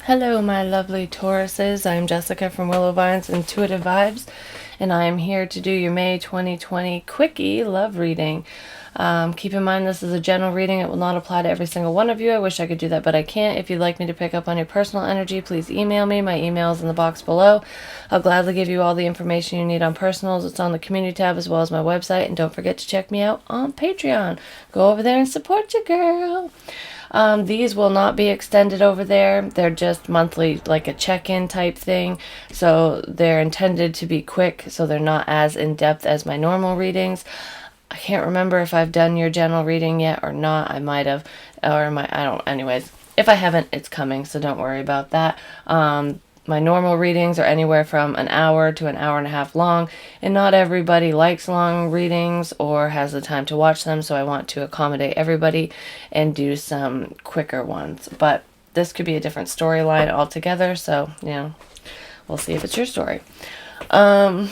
Hello, my lovely Tauruses. I'm Jessica from Willow Vine's Intuitive Vibes, and I am here to do your May 2020 Quickie Love Reading. Keep in mind this is a general reading. It will not apply to every single one of you. I wish I could do that, but I can't. If you'd like me to pick up on your personal energy, please email me. My email is in the box below. I'll gladly give you all the information you need on personals. It's on the community tab as well as my website, and don't forget to check me out on Patreon. Go over there and support your girl. These will not be extended over there. They're just monthly, like a check-in type thing. So they're intended to be quick, so they're not as in-depth as my normal readings. I can't remember if I've done your general reading yet or not. I might have, I don't, anyways. If I haven't, it's coming, so don't worry about that. My normal readings are anywhere from an hour to an hour and a half long, and not everybody likes long readings or has the time to watch them, so I want to accommodate everybody and do some quicker ones. But this could be a different storyline altogether, so, we'll see if it's your story. I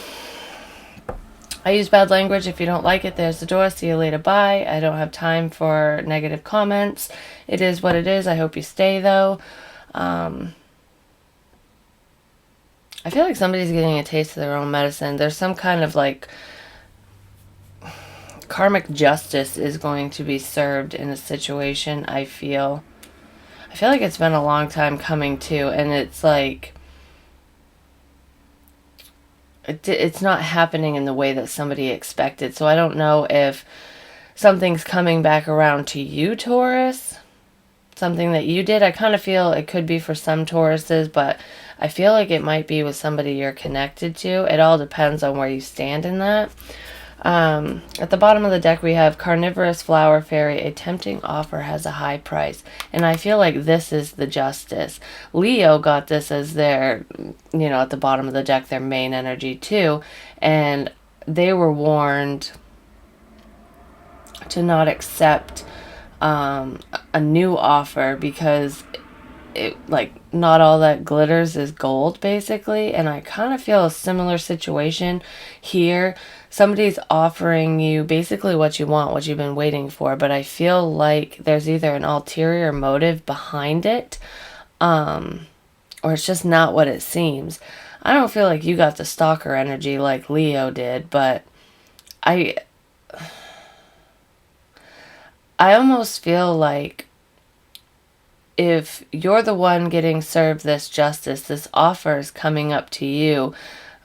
use bad language. If you don't like it, there's the door. See you later. Bye. I don't have time for negative comments. It is what it is. I hope you stay, though. I feel like somebody's getting a taste of their own medicine. There's some kind of like karmic justice is going to be served in a situation. I feel like it's been a long time coming too, and it's like it's not happening in the way that somebody expected. So I don't know if something's coming back around to you, Taurus. Something that you did. I kind of feel it could be for some Tauruses, but I feel like it might be with somebody you're connected to. It all depends on where you stand in that. At the bottom of the deck, we have Carnivorous Flower Fairy. A tempting offer has a high price. And I feel like this is the justice. Leo got this as their, at the bottom of the deck, their main energy too. And they were warned to not accept a new offer because not all that glitters is gold, basically. And I kind of feel a similar situation here. Somebody's offering you basically what you want, what you've been waiting for, but I feel like there's either an ulterior motive behind it, or it's just not what it seems. I don't feel like you got the stalker energy like Leo did, but I almost feel like if you're the one getting served this justice, this offer is coming up to you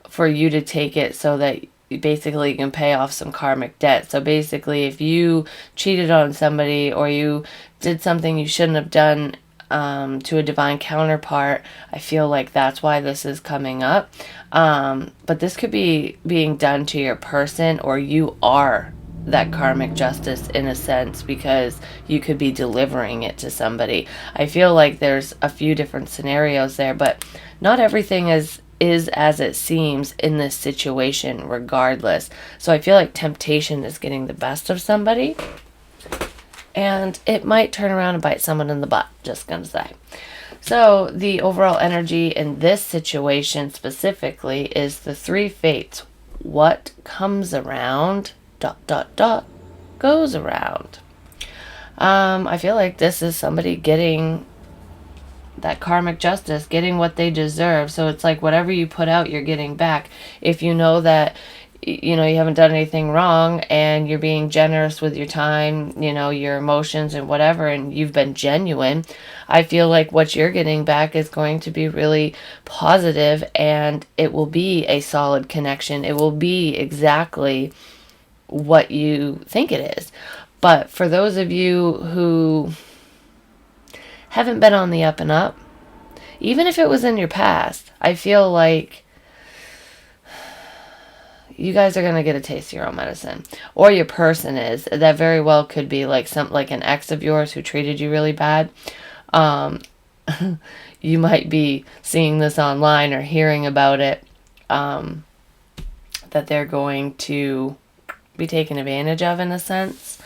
for you to take it so that basically you can pay off some karmic debt. So basically, if you cheated on somebody or you did something you shouldn't have done to a divine counterpart, I feel like that's why this is coming up. But this could be being done to your person, or you are that karmic justice in a sense, because you could be delivering it to somebody. I feel like there's a few different scenarios there, but not everything is as it seems in this situation regardless. So I feel like temptation is getting the best of somebody, and it might turn around and bite someone in the butt, just gonna say. So the overall energy in this situation specifically is the three fates. What comes around ... goes around. I feel like this is somebody getting that karmic justice, getting what they deserve. So it's like whatever you put out, you're getting back. If you know that, you haven't done anything wrong and you're being generous with your time, your emotions and whatever, and you've been genuine, I feel like what you're getting back is going to be really positive, and it will be a solid connection. It will be exactly what you think it is. But for those of you who haven't been on the up and up, even if it was in your past, I feel like you guys are going to get a taste of your own medicine, or your person is. That very well could be like an ex of yours who treated you really bad. You might be seeing this online or hearing about it, that they're going to be taken advantage of in a sense.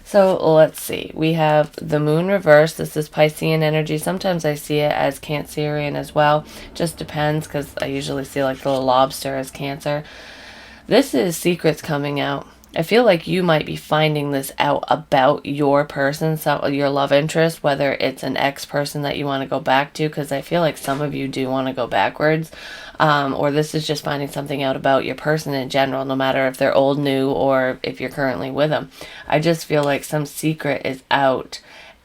So let's see. We have the moon reverse. This is Piscean energy. Sometimes I see it as Cancerian as well. Just depends, because I usually see like the little lobster as Cancer. This is secrets coming out. I feel like you might be finding this out about your person, so your love interest, whether it's an ex person that you want to go back to, because I feel like some of you do want to go backwards, or this is just finding something out about your person in general, no matter if they're old, new, or if you're currently with them. I just feel like some secret is out,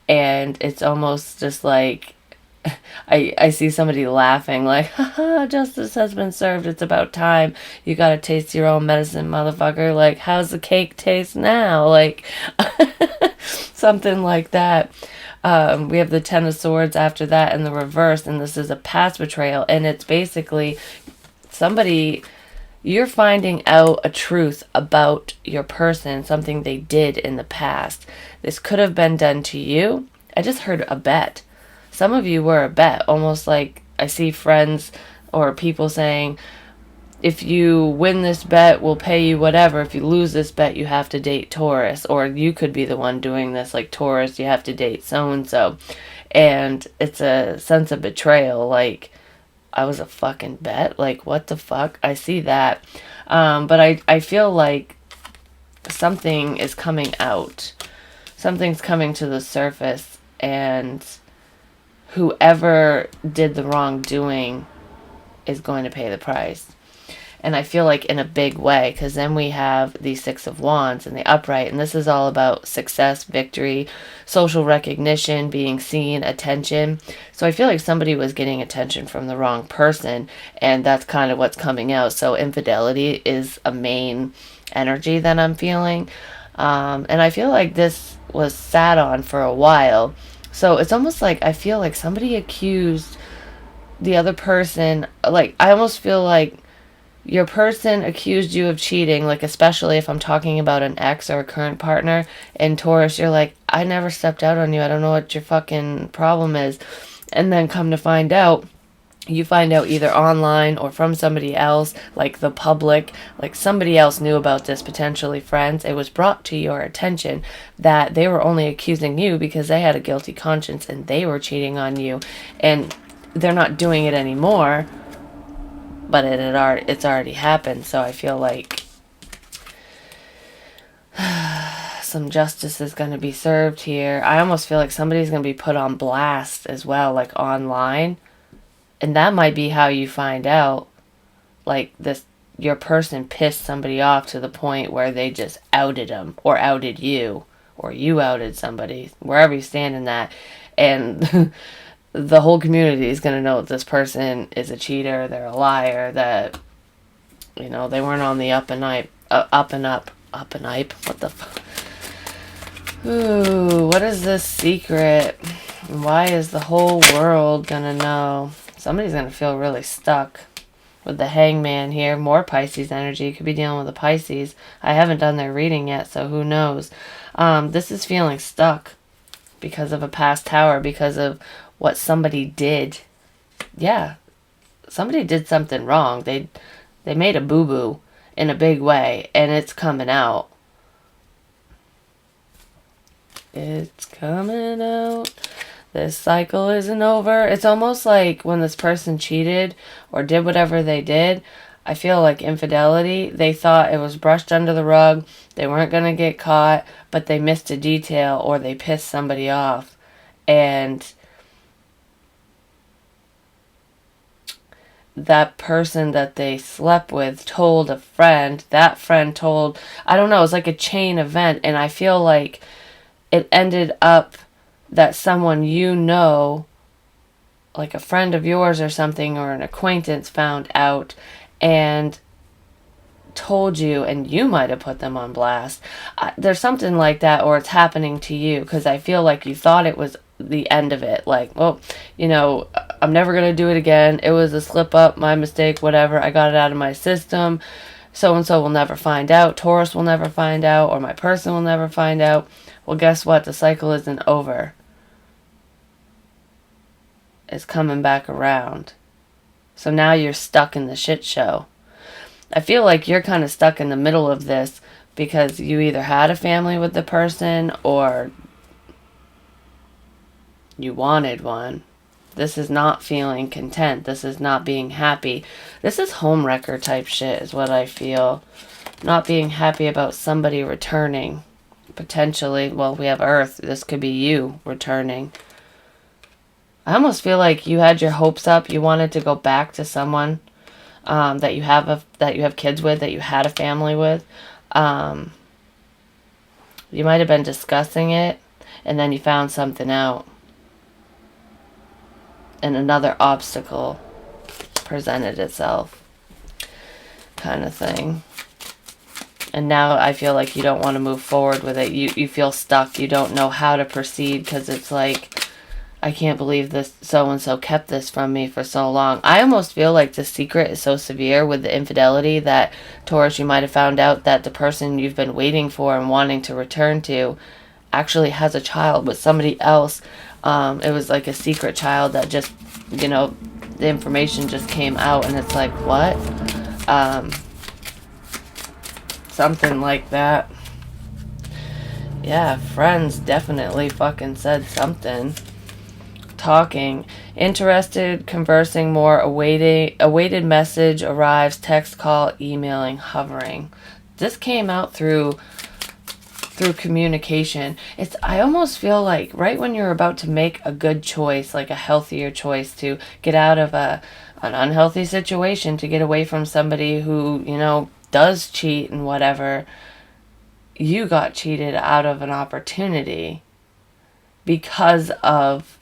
and it's almost just like I see somebody laughing like, haha, justice has been served. It's about time. You gotta taste your own medicine, motherfucker. Like, how's the cake taste now? Like, something like that. We have the Ten of Swords after that in the reverse, and this is a past betrayal. And it's basically somebody, you're finding out a truth about your person, something they did in the past. This could have been done to you. I just heard a bet. Some of you were a bet, almost like I see friends or people saying, if you win this bet, we'll pay you whatever. If you lose this bet, you have to date Taurus. Or you could be the one doing this, like Taurus, you have to date so-and-so. And it's a sense of betrayal, like, I was a fucking bet? Like, what the fuck? I see that. But I feel like something is coming out. Something's coming to the surface, and whoever did the wrongdoing is going to pay the price. And I feel like in a big way, because then we have the Six of Wands and the upright, and this is all about success, victory, social recognition, being seen, attention. So I feel like somebody was getting attention from the wrong person, and that's kind of what's coming out. So infidelity is a main energy that I'm feeling. And I feel like this was sat on for a while. So it's almost like I feel like somebody accused the other person. Like, I almost feel like your person accused you of cheating, like, especially if I'm talking about an ex or a current partner. And Taurus, you're like, I never stepped out on you. I don't know what your fucking problem is. And then come to find out, you find out either online or from somebody else, like the public, like somebody else knew about this, potentially friends. It was brought to your attention that they were only accusing you because they had a guilty conscience and they were cheating on you. And they're not doing it anymore, but it's already happened. So I feel like some justice is going to be served here. I almost feel like somebody's going to be put on blast as well, like online. And that might be how you find out, like, this, your person pissed somebody off to the point where they just outed them, or outed you, or you outed somebody, wherever you stand in that. And the whole community is going to know that this person is a cheater, they're a liar, that, you know, they weren't on the up and up, what the fuck? Ooh, what is this secret? Why is the whole world going to know? Somebody's going to feel really stuck with the Hangman here. More Pisces energy. Could be dealing with a Pisces. I haven't done their reading yet, so who knows. This is feeling stuck because of a past tower, because of what somebody did. Yeah, somebody did something wrong. They made a boo-boo in a big way, and it's coming out. It's coming out. This cycle isn't over. It's almost like when this person cheated or did whatever they did, I feel like infidelity, they thought it was brushed under the rug, they weren't going to get caught, but they missed a detail or they pissed somebody off. And that person that they slept with told a friend, that friend told, I don't know, it's like a chain event. And I feel like it ended up that someone you know, like a friend of yours or something, or an acquaintance, found out and told you, and you might have put them on blast. There's something like that, or it's happening to you, because I feel like you thought it was the end of it. Like, well, you know, I'm never going to do it again. It was a slip up, my mistake, whatever. I got it out of my system. So-and-so will never find out. Taurus will never find out, or my person will never find out. Well, guess what? The cycle isn't over. It's coming back around. So now you're stuck in the shit show. I feel like you're kind of stuck in the middle of this because you either had a family with the person or you wanted one. This is not feeling content. This is not being happy. This is homewrecker type shit is what I feel. not being happy about somebody returning. Potentially, well, we have Earth. This could be you returning. I almost feel like you had your hopes up. You wanted to go back to someone that you have kids with, that you had a family with. You might have been discussing it, and then you found something out, and another obstacle presented itself, kind of thing. And now I feel like you don't want to move forward with it. You feel stuck. You don't know how to proceed because it's like, I can't believe this so-and-so kept this from me for so long. I almost feel like the secret is so severe with the infidelity that, Taurus, you might have found out that the person you've been waiting for and wanting to return to actually has a child with somebody else. It was like a secret child that just, the information just came out, and it's like, what? Something like that. Yeah, friends definitely fucking said something. Talking, interested, conversing more, awaited message arrives, text, call, emailing, hovering. This came out through communication. I almost feel like right when you're about to make a good choice, like a healthier choice to get out of an unhealthy situation, to get away from somebody who, does cheat and whatever, you got cheated out of an opportunity because of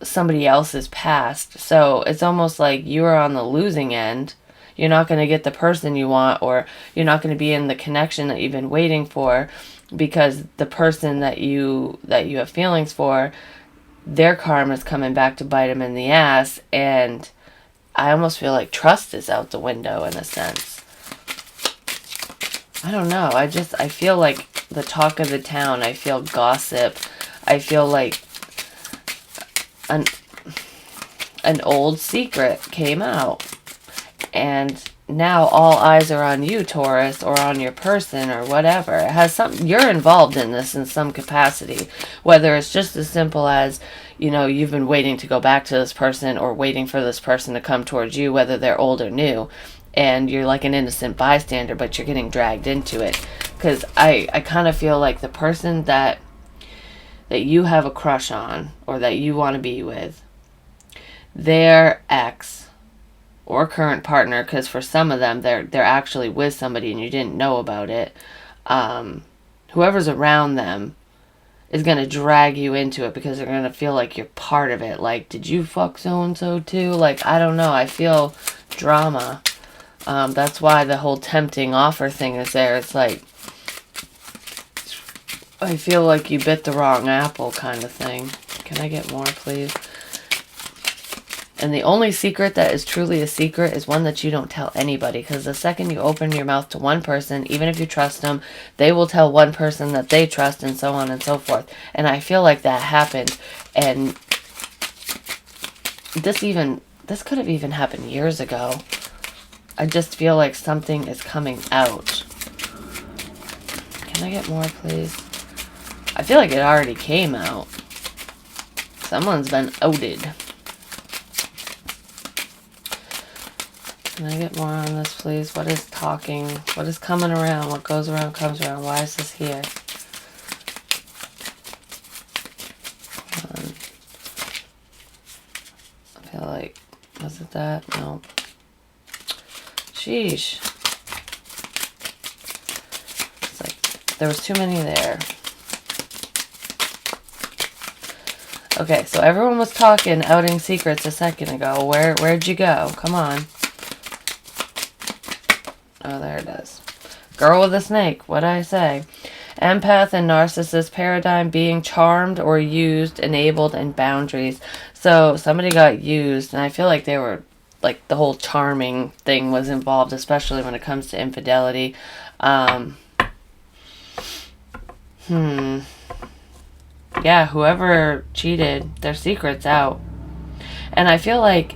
somebody else's past. So it's almost like you are on the losing end. You're not going to get the person you want, or you're not going to be in the connection that you've been waiting for, because the person that you have feelings for, their karma is coming back to bite them in the ass. And I almost feel like trust is out the window in a sense. I don't know. I feel like the talk of the town. I feel gossip. I feel like an old secret came out. And now all eyes are on you, Taurus, or on your person, or whatever. It has you're involved in this in some capacity. Whether it's just as simple as, you've been waiting to go back to this person, or waiting for this person to come towards you, whether they're old or new. And you're like an innocent bystander, but you're getting dragged into it. Because I kind of feel like the person that you have a crush on, or that you want to be with, their ex or current partner, because for some of them they're actually with somebody and you didn't know about it, whoever's around them is going to drag you into it, because they're going to feel like you're part of it. Like, did you fuck so-and-so too? Like, I don't know. I feel drama. That's why the whole tempting offer thing is there. It's like, I feel like you bit the wrong apple kind of thing. Can I get more, please? And the only secret that is truly a secret is one that you don't tell anybody. Because the second you open your mouth to one person, even if you trust them, they will tell one person that they trust, and so on and so forth. And I feel like that happened. And this could have even happened years ago. I just feel like something is coming out. Can I get more, please? I feel like it already came out. Someone's been outed. Can I get more on this, please? What is talking? What is coming around? What goes around comes around. Why is this here? I feel like... Was it that? No. Sheesh. It's like there was too many there. Okay, so everyone was talking, outing secrets a second ago. Where'd you go? Come on. Oh, there it is. Girl with a snake. What'd I say? Empath and narcissist paradigm, being charmed or used, enabled, and boundaries. So somebody got used, and I feel like they were, like, the whole charming thing was involved, especially when it comes to infidelity. Yeah, whoever cheated, their secret's out. And I feel like,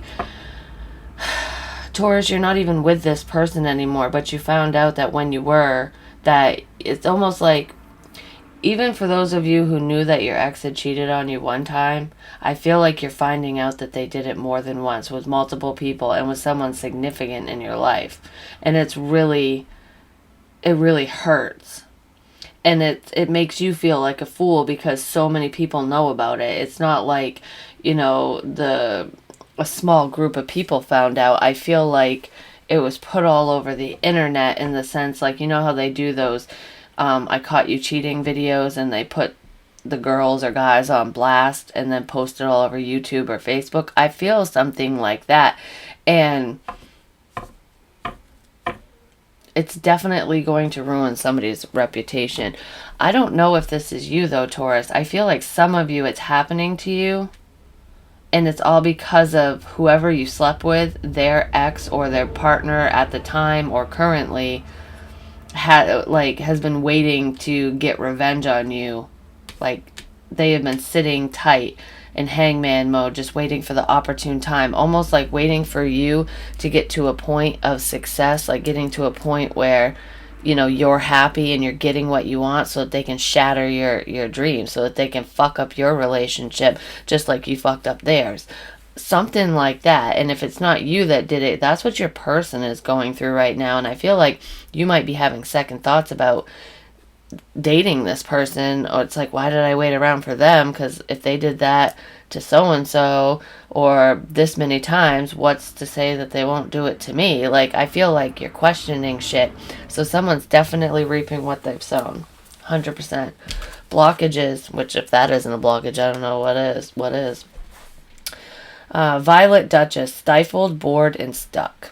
Taurus, you're not even with this person anymore, but you found out that when you were, that it's almost like, even for those of you who knew that your ex had cheated on you one time, I feel like you're finding out that they did it more than once, with multiple people, and with someone significant in your life. And it's really it really hurts. And it makes you feel like a fool because so many people know about it. It's not like, a small group of people found out. I feel like it was put all over the internet, in the sense, like, how they do those I caught you cheating videos, and they put the girls or guys on blast and then post it all over YouTube or Facebook. I feel something like that. And it's definitely going to ruin somebody's reputation. I don't know if this is you, though, Taurus. I feel like some of you, it's happening to you, and it's all because of whoever you slept with, their ex or their partner at the time or currently has been waiting to get revenge on you. Like, they have been sitting tight in hangman mode, just waiting for the opportune time, almost like waiting for you to get to a point of success, like getting to a point where you're happy and you're getting what you want, so that they can shatter your dreams, so that they can fuck up your relationship just like you fucked up theirs. Something like that. And if it's not you that did it, that's what your person is going through right now. And I feel like you might be having second thoughts about dating this person, or it's like, why did I wait around for them? Because if they did that to so and so or this many times, what's to say that they won't do it to me? Like, I feel like you're questioning shit. So someone's definitely reaping what they've sown. 100%. Blockages, which if that isn't a blockage, I don't know what is. Violet Duchess, stifled, bored, and stuck.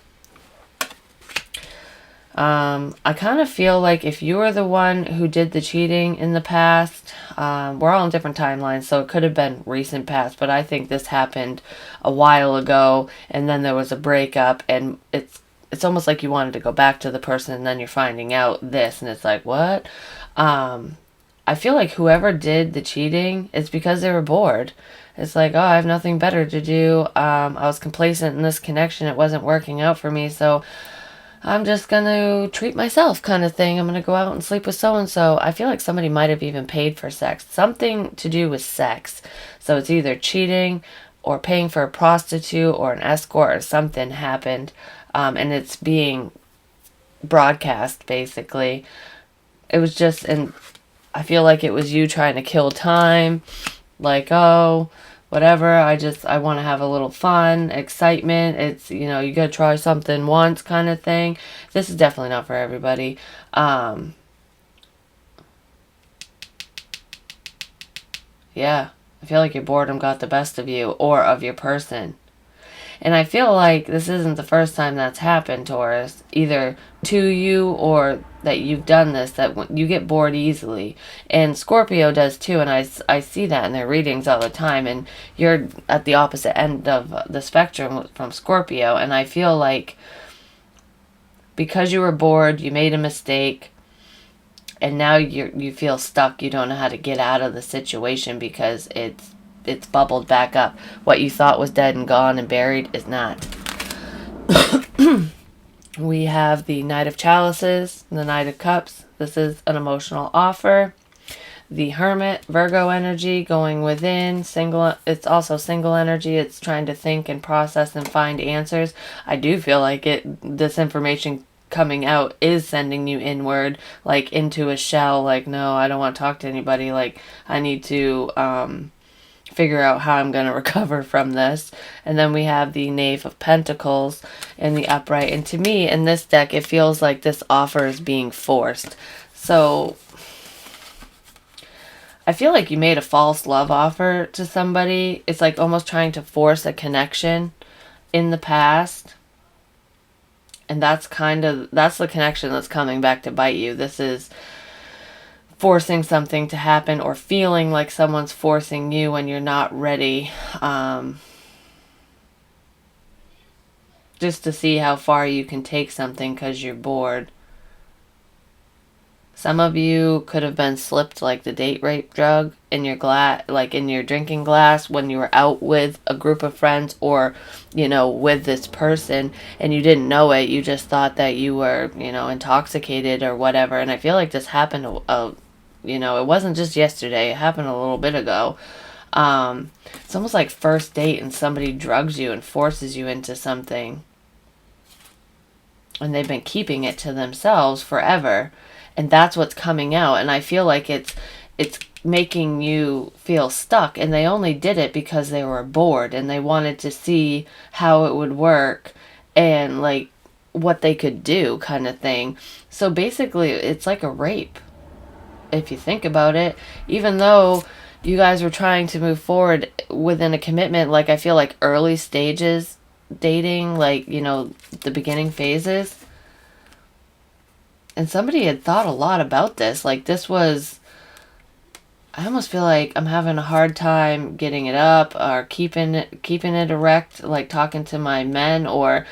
I kind of feel like if you were the one who did the cheating in the past, we're all in different timelines, so it could have been recent past, but I think this happened a while ago, and then there was a breakup, and it's almost like you wanted to go back to the person, and then you're finding out this, and it's like, what? I feel like whoever did the cheating, it's because they were bored. It's like, oh, I have nothing better to do. I was complacent in this connection. It wasn't working out for me, so I'm just going to treat myself, kind of thing. I'm going to go out and sleep with so-and-so. I feel like somebody might have even paid for sex. Something to do with sex. So it's either cheating or paying for a prostitute or an escort, or something happened. And it's being broadcast, basically. It was just, and I feel like it was you trying to kill time. Like, oh, whatever, I want to have a little fun, excitement. It's, you gotta try something once, kind of thing. This is definitely not for everybody. Yeah, I feel like your boredom got the best of you, or of your person. And I feel like this isn't the first time that's happened, Taurus, either to you or that you've done this, that you get bored easily. And Scorpio does too, and I see that in their readings all the time, and you're at the opposite end of the spectrum from Scorpio, and I feel like because you were bored, you made a mistake, and now you feel stuck, you don't know how to get out of the situation because it's bubbled back up. What you thought was dead and gone and buried is not. We have the Knight of Chalices, the Knight of Cups. This is an emotional offer. The Hermit, Virgo energy, going within. Single. It's also single energy. It's trying to think and process and find answers. I do feel like this information coming out is sending you inward, like into a shell. Like, no, I don't want to talk to anybody. Like, I need to figure out how I'm going to recover from this. And then we have the Knave of Pentacles in the upright. And to me, in this deck, it feels like this offer is being forced. So I feel like you made a false love offer to somebody. It's like almost trying to force a connection in the past. And that's the connection that's coming back to bite you. This is forcing something to happen, or feeling like someone's forcing you when you're not ready, just to see how far you can take something because you're bored. Some of you could have been slipped like the date rape drug in your like in your drinking glass when you were out with a group of friends, or with this person, and you didn't know it. You just thought that you were intoxicated or whatever. And I feel like this happened it wasn't just yesterday. It happened a little bit ago. It's almost like first date and somebody drugs you and forces you into something. and they've been keeping it to themselves forever, and that's what's coming out. And I feel like it's making you feel stuck, and they only did it because they were bored and they wanted to see how it would work and like what they could do, kind of thing. So basically it's like a rape if you think about it. Even though you guys were trying to move forward within a commitment, like I feel like early stages dating, like, you know, the beginning phases, and somebody had thought a lot about this. Like, this was, I almost feel like I'm having a hard time getting it up or keeping it erect, like talking to my men. Or,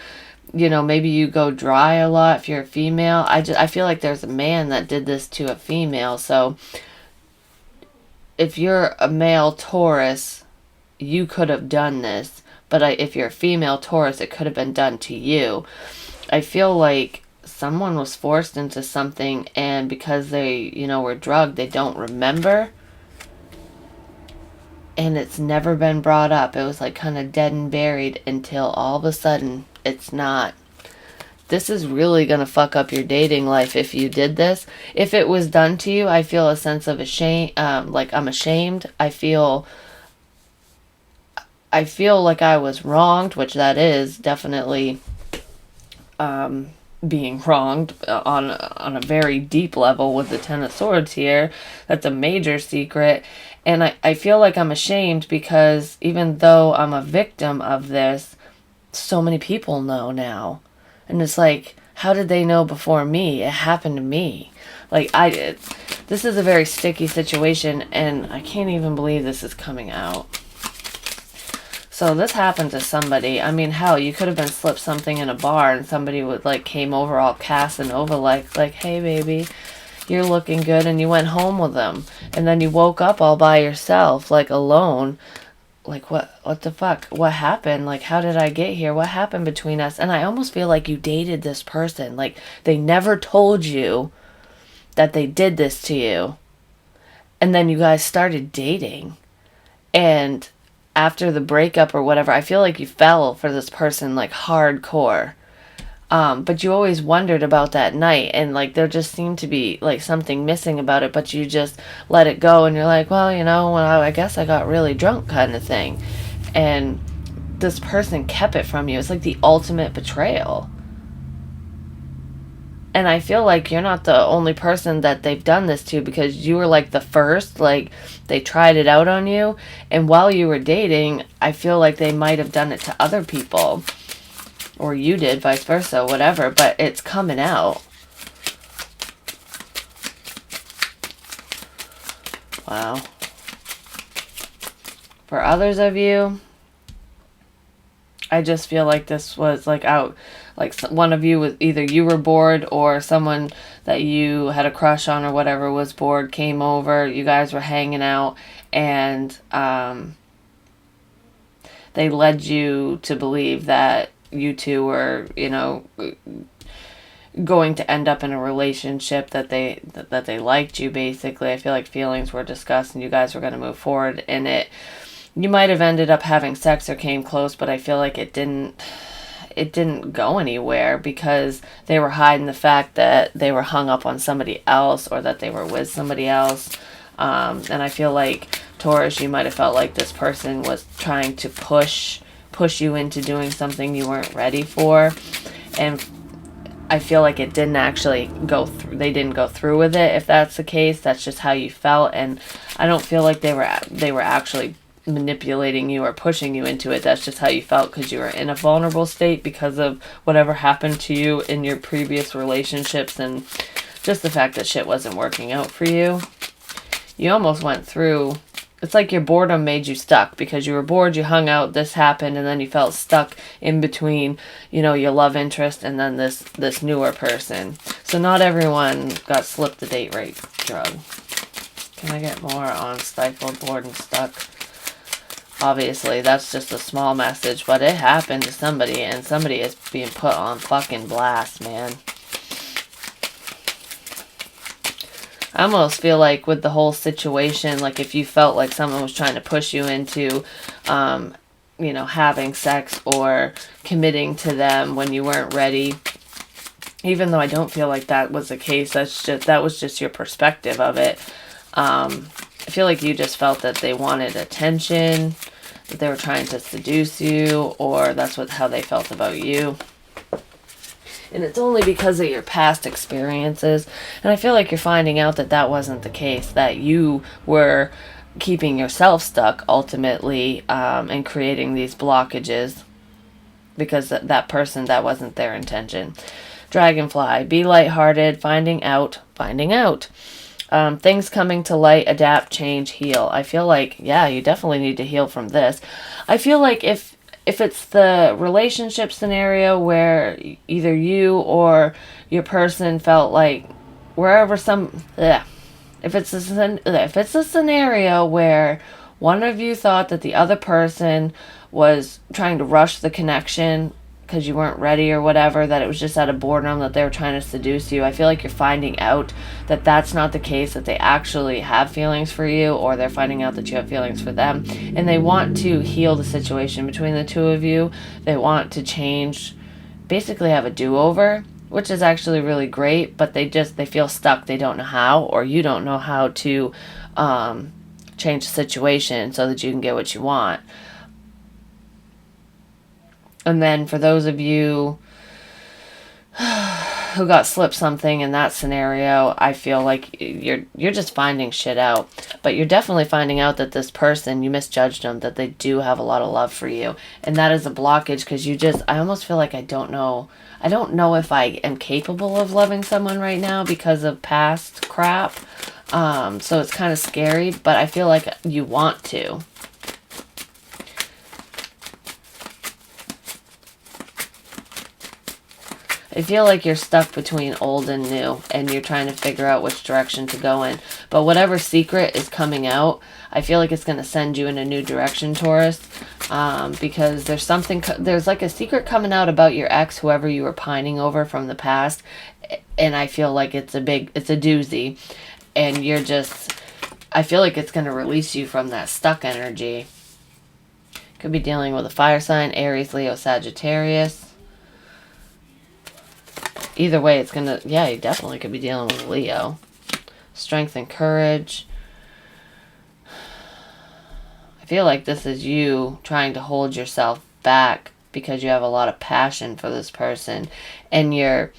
you know, maybe you go dry a lot if you're a female. I feel like there's a man that did this to a female. So if you're a male Taurus, you could have done this, but if you're a female Taurus, it could have been done to you. I feel like someone was forced into something, and because they, you know, were drugged, they don't remember, and it's never been brought up. It was like kind of dead and buried until all of a sudden it's not. This is really going to fuck up your dating life if you did this. If it was done to you, I feel a sense of shame, like I'm ashamed. I feel like I was wronged, which that is definitely being wronged on a very deep level with the Ten of Swords here. That's a major secret. And I feel like I'm ashamed because even though I'm a victim of this, so many people know now. And it's like, how did they know before me? It happened to me. Like, I did. This is a very sticky situation, and I can't even believe this is coming out. So this happened to somebody. I mean, hell, you could have been slipped something in a bar and somebody would like came over all Casanova like, hey baby, you're looking good, and you went home with them. And then you woke up all by yourself, like alone. Like, what the fuck? What happened? Like, how did I get here? What happened between us? And I almost feel like you dated this person. Like, they never told you that they did this to you. And then you guys started dating. And after the breakup or whatever, I feel like you fell for this person, like, hardcore. But you always wondered about that night, and like there just seemed to be like something missing about it, but you just let it go, and you're like, well, you know, when I guess I got really drunk, kind of thing. And this person kept it from you. It's like the ultimate betrayal. And I feel like you're not the only person that they've done this to, because you were like the first, like they tried it out on you, and while you were dating, I feel like they might have done it to other people. Or you did, vice versa, whatever. But it's coming out. Wow. For others of you, I just feel like this was like out. Like one of you was either you were bored, or someone that you had a crush on or whatever was bored, came over. You guys were hanging out, and they led you to believe that you two were, you know, going to end up in a relationship, that they liked you, basically. I feel like feelings were discussed and you guys were going to move forward in it. You might have ended up having sex or came close, but I feel like it didn't go anywhere, because they were hiding the fact that they were hung up on somebody else, or that they were with somebody else. And I feel like, Taurus, you might have felt like this person was trying to push you into doing something you weren't ready for, and I feel like it didn't actually go through. They didn't go through with it. If that's the case, that's just how you felt, and I don't feel like they were actually manipulating you or pushing you into it. That's just how you felt, because you were in a vulnerable state because of whatever happened to you in your previous relationships, and just the fact that shit wasn't working out for you. You almost went through. It's like your boredom made you stuck, because you were bored, you hung out, this happened, and then you felt stuck in between, you know, your love interest and then this newer person. So not everyone got slipped the date rape drug. Can I get more on stifled, bored, and stuck? Obviously, that's just a small message, but it happened to somebody, and somebody is being put on fucking blast, man. I almost feel like with the whole situation, like if you felt like someone was trying to push you into, you know, having sex or committing to them when you weren't ready, even though I don't feel like that was the case. That was just your perspective of it. I feel like you just felt that they wanted attention, that they were trying to seduce you, or that's how they felt about you. And it's only because of your past experiences. And I feel like you're finding out that that wasn't the case, that you were keeping yourself stuck ultimately, and creating these blockages because that person, that wasn't their intention. Dragonfly, be lighthearted, finding out. Things coming to light, adapt, change, heal. I feel like, yeah, you definitely need to heal from this. I feel like if it's the relationship scenario where either you or your person felt like wherever if it's a scenario where one of you thought that the other person was trying to rush the connection because you weren't ready or whatever, that it was just out of boredom, that they were trying to seduce you, I feel like you're finding out that that's not the case, that they actually have feelings for you, or they're finding out that you have feelings for them, and they want to heal the situation between the two of you. They want to change, basically have a do-over, which is actually really great, but they feel stuck. They don't know how, or you don't know how to change the situation so that you can get what you want. And then for those of you who got slipped something in that scenario, I feel like you're just finding shit out. But you're definitely finding out that this person, you misjudged them, that they do have a lot of love for you. And that is a blockage because I almost feel like I don't know if I am capable of loving someone right now because of past crap. So it's kind of scary, but I feel like you want to. I feel like you're stuck between old and new, and you're trying to figure out which direction to go in. But whatever secret is coming out, I feel like it's going to send you in a new direction, Taurus, because there's like a secret coming out about your ex, whoever you were pining over from the past, and I feel like it's a doozy, and I feel like it's going to release you from that stuck energy. Could be dealing with a fire sign, Aries, Leo, Sagittarius. Either way, you definitely could be dealing with Leo. Strength and courage. I feel like this is you trying to hold yourself back because you have a lot of passion for this person. And you're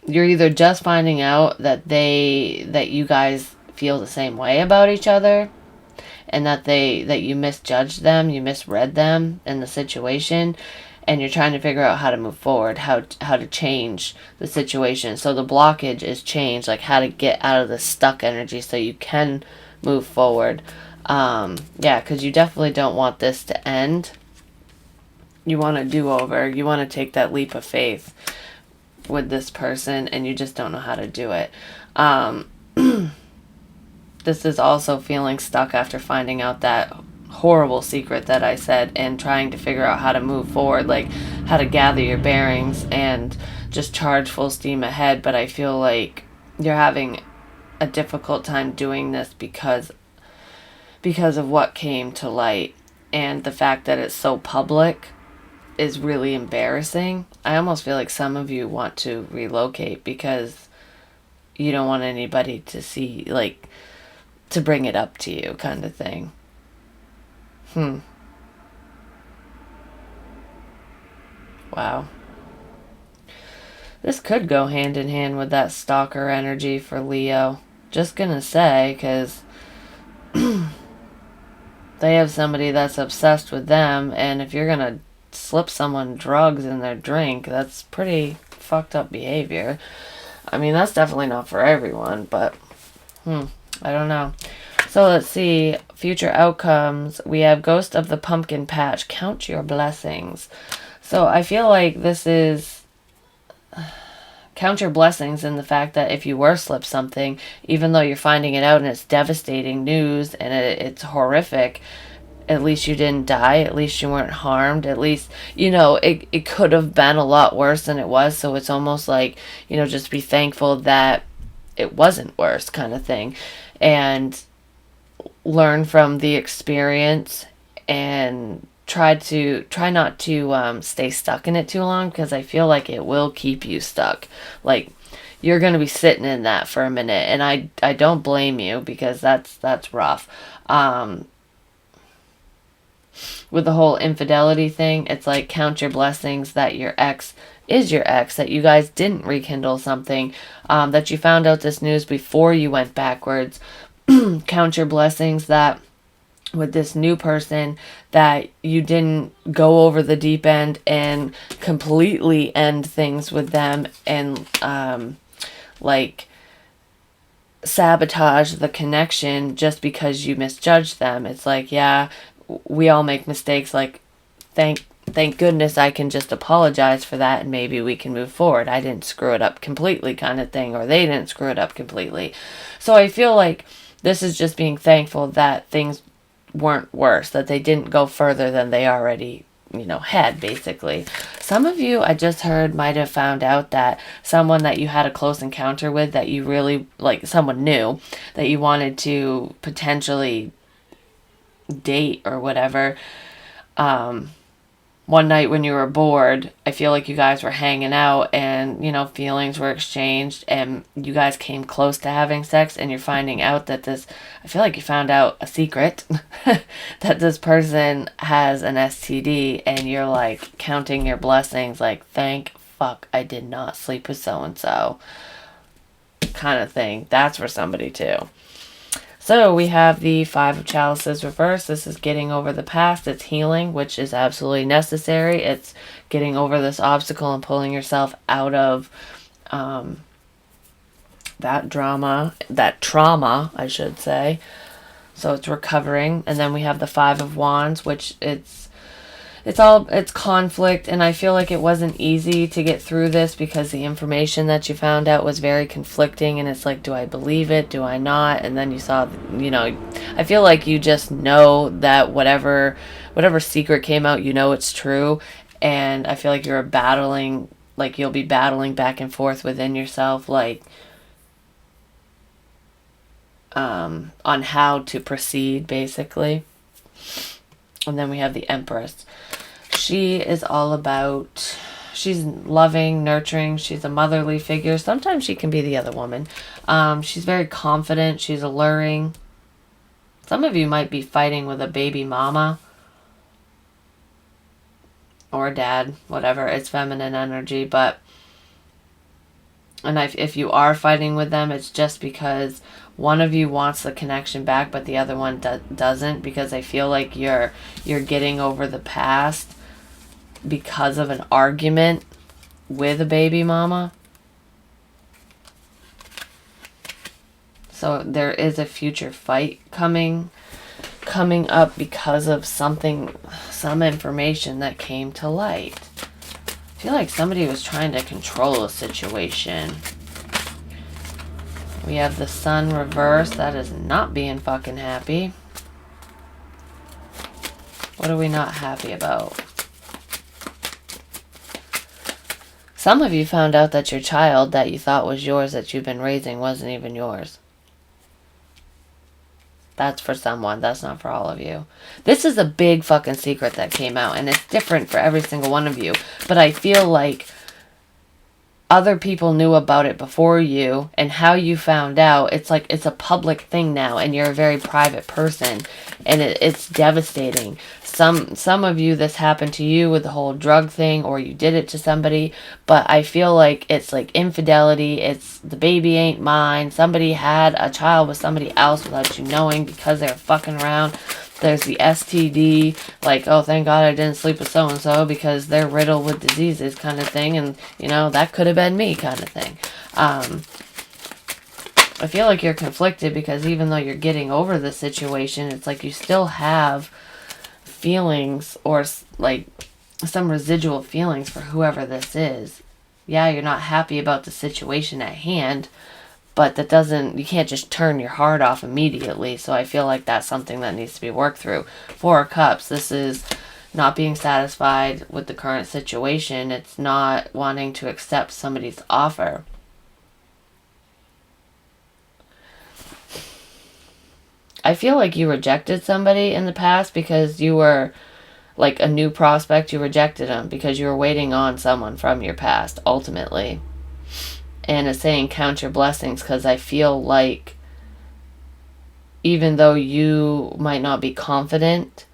either just finding out that you guys feel the same way about each other, and that you misjudged them, you misread them in the situation, and you're trying to figure out how to move forward, how to change the situation. So the blockage is change, like how to get out of the stuck energy so you can move forward. Because you definitely don't want this to end. You want a do-over. You want to take that leap of faith with this person, and you just don't know how to do it. This is also feeling stuck after finding out that horrible secret that I said, and trying to figure out how to move forward, like how to gather your bearings and just charge full steam ahead. But I feel like you're having a difficult time doing this because of what came to light, and the fact that it's so public is really embarrassing. I almost feel like some of you want to relocate because you don't want anybody to see, like, to bring it up to you, kind of thing. Wow. This could go hand in hand with that stalker energy for Leo. Just gonna say, because they have somebody that's obsessed with them, and if you're gonna slip someone drugs in their drink, that's pretty fucked up behavior. I mean, that's definitely not for everyone, but I don't know. So let's see. Future outcomes. We have Ghost of the Pumpkin Patch. Count your blessings. So I feel like this is count your blessings in the fact that if you were slipped something, even though you're finding it out and it's devastating news and it's horrific, at least you didn't die. At least you weren't harmed. At least, it could have been a lot worse than it was. So it's almost like, just be thankful that it wasn't worse, kind of thing. And learn from the experience and try not to stay stuck in it too long, because I feel like it will keep you stuck. Like, you're going to be sitting in that for a minute, and I don't blame you, because that's rough. With the whole infidelity thing, it's like, count your blessings that your ex is your ex, that you guys didn't rekindle something, that you found out this news before you went backwards. Count your blessings that with this new person, that you didn't go over the deep end and completely end things with them, and like sabotage the connection just because you misjudged them. It's like, yeah, we all make mistakes. Like, thank goodness I can just apologize for that, and maybe we can move forward. I didn't screw it up completely, kind of thing, or they didn't screw it up completely. So I feel like this is just being thankful that things weren't worse, that they didn't go further than they already, had, basically. Some of you, I just heard, might have found out that someone that you had a close encounter with, that you really, like, someone new, that you wanted to potentially date or whatever, one night when you were bored, I feel like you guys were hanging out, and, feelings were exchanged, and you guys came close to having sex, and you're finding out that I feel like you found out a secret, that this person has an STD, and you're like counting your blessings, like, thank fuck I did not sleep with so-and-so, kind of thing. That's for somebody too. So we have the Five of Chalices reversed. This is getting over the past. It's healing, which is absolutely necessary. It's getting over this obstacle and pulling yourself out of that trauma, I should say. So it's recovering. And then we have the Five of Wands, which it's conflict, and I feel like it wasn't easy to get through this, because the information that you found out was very conflicting, and it's like, do I believe it? Do I not? And then you saw, I feel like you just know that whatever secret came out, it's true, and I feel like you'll be battling back and forth within yourself, like, on how to proceed, basically. And then we have the Empress. She is all about, she's loving, nurturing. She's a motherly figure. Sometimes she can be the other woman. She's very confident. She's alluring. Some of you might be fighting with a baby mama or dad, whatever. It's feminine energy, if you are fighting with them, it's just because one of you wants the connection back, but the other one doesn't, because I feel like you're getting over the past because of an argument with a baby mama. So there is a future fight coming up because of some information that came to light. I feel like somebody was trying to control a situation. We have the Sun reversed. That is not being fucking happy. What are we not happy about? Some of you found out that your child that you thought was yours, that you've been raising, wasn't even yours. That's for someone. That's not for all of you. This is a big fucking secret that came out, and it's different for every single one of you. But I feel like other people knew about it before you, and how you found out, it's like it's a public thing now, and you're a very private person, and it's devastating. Some of you, this happened to you with the whole drug thing, or you did it to somebody, but I feel like it's like infidelity. It's the baby ain't mine. Somebody had a child with somebody else without you knowing, because they were fucking around. There's the STD, like, oh, thank God I didn't sleep with so-and-so because they're riddled with diseases, kind of thing, and, that could have been me, kind of thing. I feel like you're conflicted, because even though you're getting over the situation, it's like you still have feelings, or, like, some residual feelings for whoever this is. Yeah, you're not happy about the situation at hand, but you can't just turn your heart off immediately. So I feel like that's something that needs to be worked through. Four of Cups, this is not being satisfied with the current situation. It's not wanting to accept somebody's offer. I feel like you rejected somebody in the past because you were like a new prospect, you rejected them because you were waiting on someone from your past, ultimately. And it's saying count your blessings, because I feel like even though you might not be confident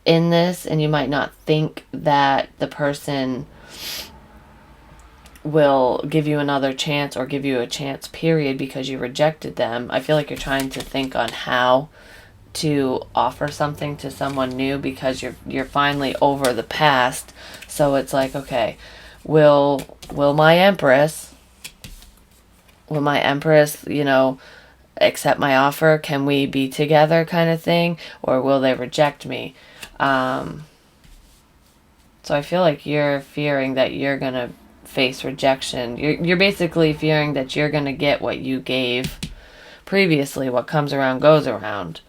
in this and you might not think that the person will give you another chance or give you a chance period because you rejected them, I feel like you're trying to think on how to offer something to someone new because you're finally over the past. So it's like, okay, will my empress accept my offer? Can we be together, kind of thing? Or will they reject me? So I feel like you're fearing that you're gonna face rejection. You're basically fearing that you're gonna get what you gave previously. What comes around goes around,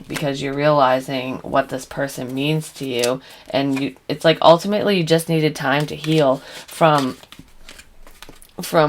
because you're realizing what this person means to you, and it's like ultimately you just needed time to heal from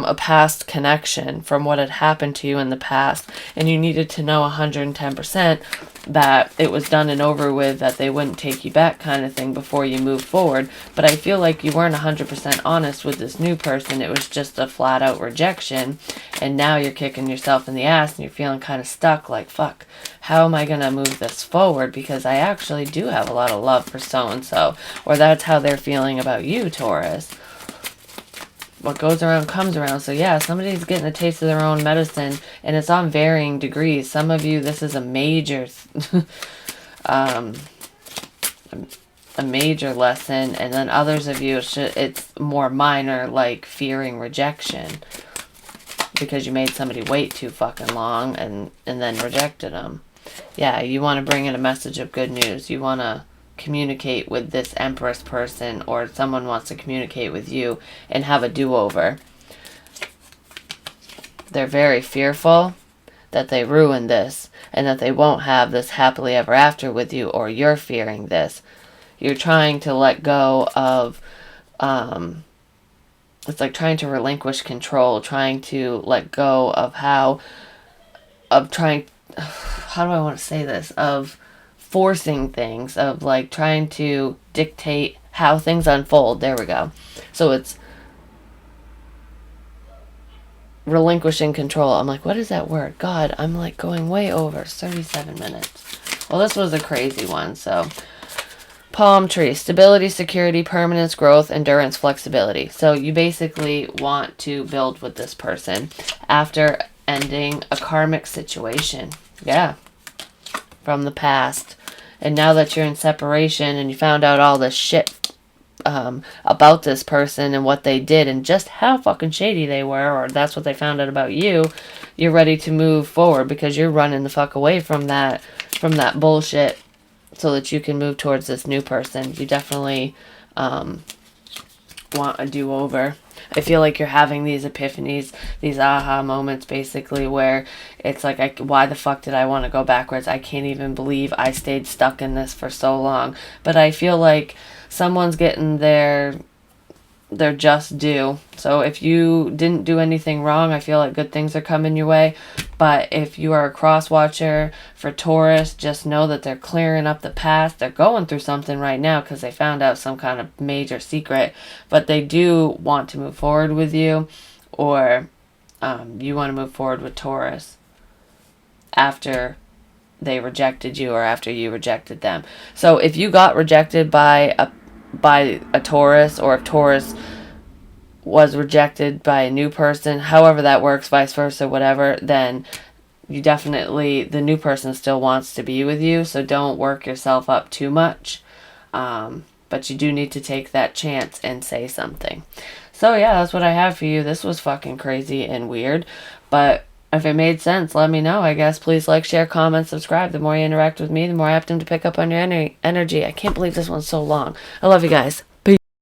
a past connection, from what had happened to you in the past, and you needed to know 110% that it was done and over with, that they wouldn't take you back, kind of thing, before you move forward. But I feel like you weren't 100% honest with this new person. It was just a flat out rejection, and now you're kicking yourself in the ass and you're feeling kind of stuck, like, fuck, how am I gonna move this forward, because I actually do have a lot of love for so and so, or that's how they're feeling about you, Taurus. What goes around comes around. So yeah, somebody's getting a taste of their own medicine, and it's on varying degrees. Some of you, this is a major a major lesson, and then others of you, it's more minor, like fearing rejection because you made somebody wait too fucking long and then rejected them. Yeah, you want to bring in a message of good news. You want to communicate with this Empress person, or someone wants to communicate with you and have a do-over. They're very fearful that they ruin this and that they won't have this happily ever after with you, or you're fearing this. You're trying to let go of, it's like trying to relinquish control, trying to let go of how do I want to say this, of forcing things, of like trying to dictate how things unfold. There we go. So it's relinquishing control. I'm like, what is that word? God, I'm like going way over 37 minutes. Well, this was a crazy one. So palm tree, stability, security, permanence, growth, endurance, flexibility. So you basically want to build with this person after ending a karmic situation. Yeah. From the past. And now that you're in separation and you found out all this shit about this person and what they did and just how fucking shady they were, or that's what they found out about you, you're ready to move forward because you're running the fuck away from that bullshit so that you can move towards this new person. You definitely want a do-over. I feel like you're having these epiphanies, these aha moments, basically, where it's like, why the fuck did I want to go backwards? I can't even believe I stayed stuck in this for so long. But I feel like someone's getting their just due. So if you didn't do anything wrong, I feel like good things are coming your way. But if you are a cross watcher for Taurus, just know that they're clearing up the past. They're going through something right now because they found out some kind of major secret. But they do want to move forward with you, or you want to move forward with Taurus after they rejected you or after you rejected them. So if you got rejected by a Taurus, or if Taurus was rejected by a new person, however that works, vice versa, whatever, then you definitely, the new person still wants to be with you, so don't work yourself up too much. But you do need to take that chance and say something. So yeah, that's what I have for you. This was fucking crazy and weird, but if it made sense, let me know, I guess. Please like, share, comment, subscribe. The more you interact with me, the more I have to pick up on your energy. I can't believe this one's so long. I love you guys.